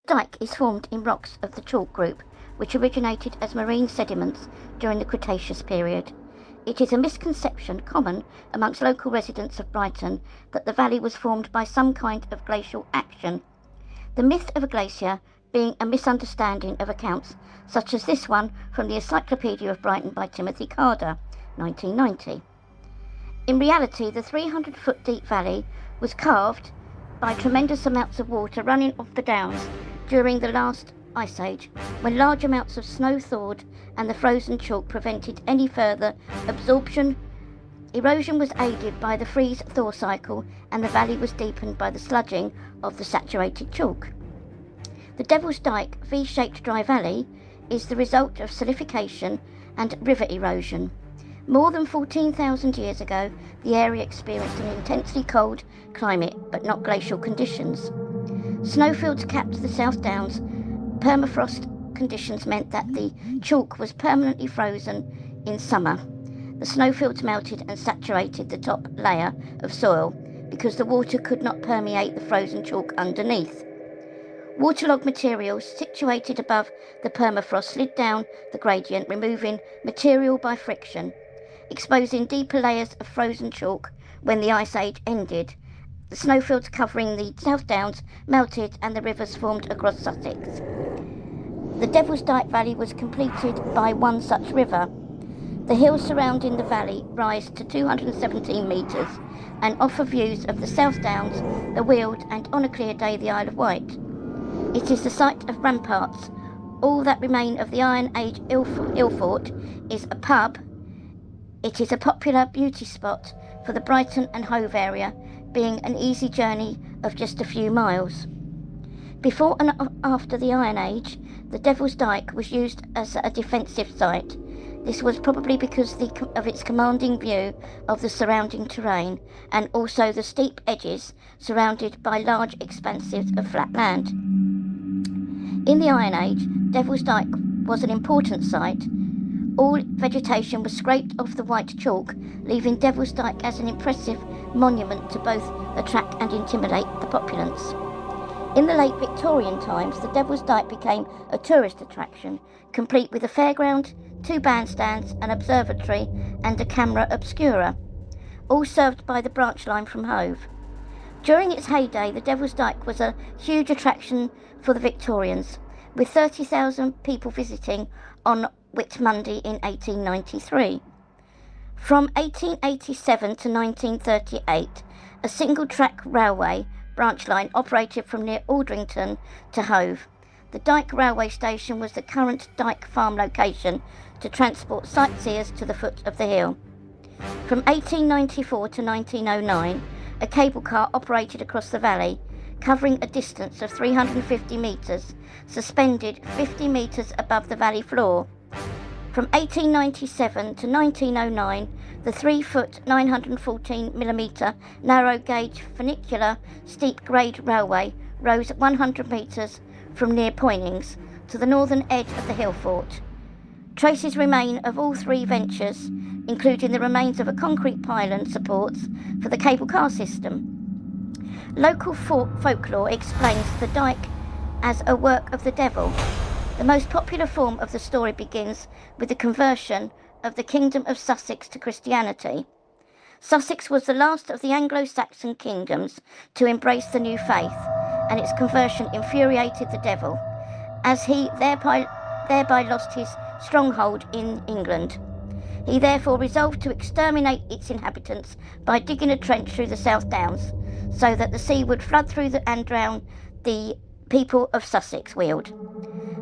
Dyke is formed in rocks of the chalk group, which originated as marine sediments during the Cretaceous period. It is a misconception common amongst local residents of Brighton that the valley was formed by some kind of glacial action. The myth of a glacier being a misunderstanding of accounts such as this one from the Encyclopedia of Brighton by Timothy Carder, 1990. In reality, the 300-foot deep valley was carved by tremendous amounts of water running off the downs during the last ice age, when large amounts of snow thawed and the frozen chalk prevented any further absorption. Erosion was aided by the freeze-thaw cycle, and the valley was deepened by the sludging of the saturated chalk. The Devil's Dyke V-shaped dry valley is the result of solidification and river erosion. More than 14,000 years ago, the area experienced an intensely cold climate, but not glacial conditions. Snowfields capped the South Downs. Permafrost conditions meant that the chalk was permanently frozen in summer. The snowfields melted and saturated the top layer of soil because the water could not permeate the frozen chalk underneath. Waterlogged materials situated above the permafrost slid down the gradient, removing material by friction, exposing deeper layers of frozen chalk. When the ice age ended, the snowfields covering the South Downs melted and the rivers formed across Sussex. The Devil's Dyke Valley was completed by one such river. The hills surrounding the valley rise to 217 metres and offer views of the South Downs, the Weald, and on a clear day the Isle of Wight. It is the site of ramparts. All that remain of the Iron Age Ilfort is a pub. It is a popular beauty spot for the Brighton and Hove area, being an easy journey of just a few miles. Before and after the Iron Age, the Devil's Dyke was used as a defensive site. This was probably because of its commanding view of the surrounding terrain, and also the steep edges surrounded by large expanses of flat land. In the Iron Age, Devil's Dyke was an important site. All vegetation was scraped off the white chalk, leaving Devil's Dyke as an impressive monument to both attract and intimidate the populace. In the late Victorian times, the Devil's Dyke became a tourist attraction, complete with a fairground, 2 bandstands, an observatory, and a camera obscura, all served by the branch line from Hove. During its heyday, the Devil's Dyke was a huge attraction for the Victorians, with 30,000 people visiting on Whit Monday in 1893. From 1887 to 1938, a single-track railway branch line operated from near Aldrington to Hove. The Dyke railway station was the current Dyke Farm location to transport sightseers to the foot of the hill. From 1894 to 1909, a cable car operated across the valley, covering a distance of 350 metres, suspended 50 metres above the valley floor. From 1897 to 1909, the 3-foot 914mm narrow gauge funicular steep grade railway rose 100 metres from near Poynings to the northern edge of the hill fort. Traces remain of all 3 ventures, including the remains of a concrete pylon supports for the cable car system. Local folklore explains the Dyke as a work of the devil. The most popular form of the story begins with the conversion of the Kingdom of Sussex to Christianity. Sussex was the last of the Anglo-Saxon kingdoms to embrace the new faith, and its conversion infuriated the devil, as he thereby lost his stronghold in England. He therefore resolved to exterminate its inhabitants by digging a trench through the South Downs, so that the sea would flood through and drown the people of Sussex Weald.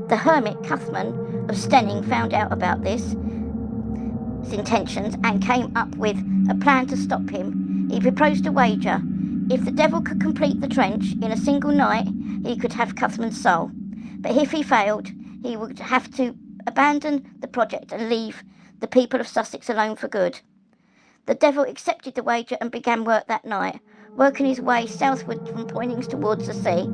The hermit Cuthman of Stenning found out about his intentions and came up with a plan to stop him. He proposed a wager. If the devil could complete the trench in a single night, he could have Cuthman's soul. But if he failed, he would have to abandon the project and leave the people of Sussex alone for good. The devil accepted the wager and began work that night, working his way southward from Poynings towards the sea.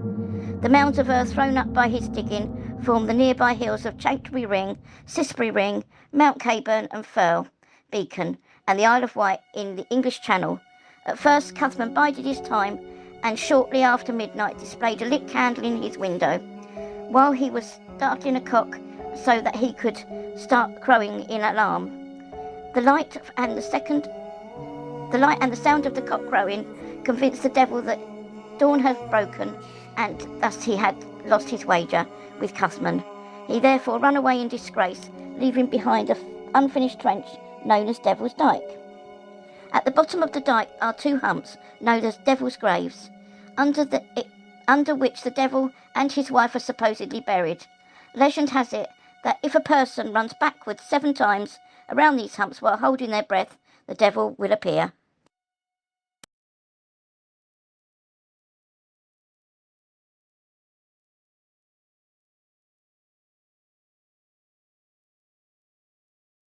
The mounds of earth thrown up by his digging form the nearby hills of Chanctonbury Ring, Cissbury Ring, Mount Caburn and Firle Beacon, and the Isle of Wight in the English Channel. At first, Cuthman bided his time, and shortly after midnight displayed a lit candle in his window. while he was startling a cock so that he could start crowing in alarm. The light and the sound of the cock crowing convinced the devil that dawn had broken, and thus he had lost his wager with Cuthman. He therefore ran away in disgrace, leaving behind an unfinished trench known as Devil's Dyke. At the bottom of the dyke are two humps known as Devil's Graves, under which the devil and his wife are supposedly buried. Legend has it that if a person runs backwards 7 times around these humps while holding their breath, the devil will appear.